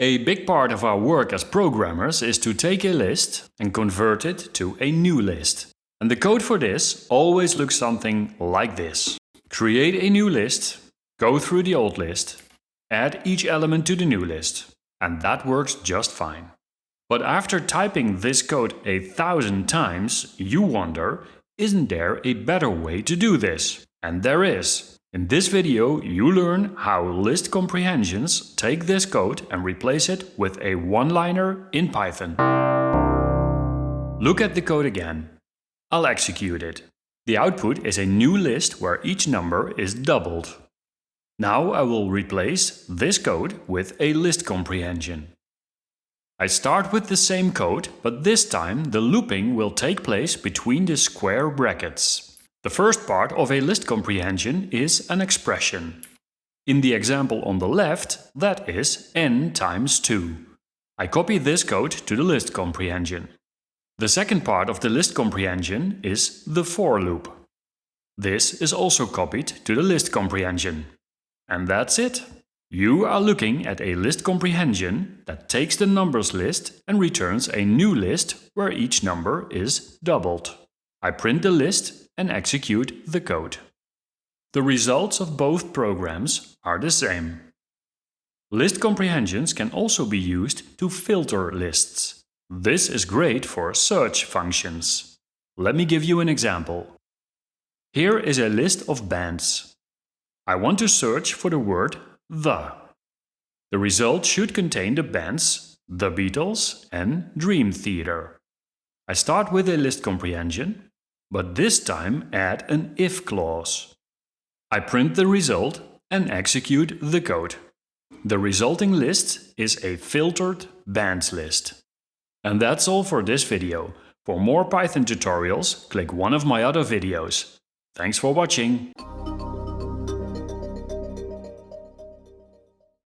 A big part of our work as programmers is to take a list and convert it to a new list. And the code for this always looks something like this. Create a new list, go through the old list, add each element to the new list, and that works just fine. But after typing this code 1,000 times, you wonder, isn't there a better way to do this? And there is. In this video, you learn how List Comprehensions take this code and replace it with a one-liner in Python. Look at the code again. I'll execute it. The output is a new list where each number is doubled. Now I will replace this code with a list comprehension. I start with the same code, but this time the looping will take place between the square brackets. The first part of a list comprehension is an expression. In the example on the left, that is n times 2. I copy this code to the list comprehension. The second part of the list comprehension is the for loop. This is also copied to the list comprehension. And that's it. You are looking at a list comprehension that takes the numbers list and returns a new list where each number is doubled. I print the list and execute the code. The results of both programs are the same. List comprehensions can also be used to filter lists. This is great for search functions. Let me give you an example. Here is a list of bands. I want to search for the word the. The result should contain the bands The Beatles and Dream Theater. I start with a list comprehension, but this time add an if clause. I print the result and execute the code. The resulting list is a filtered bands list. And that's all for this video. For more Python tutorials, click one of my other videos. Thanks for watching!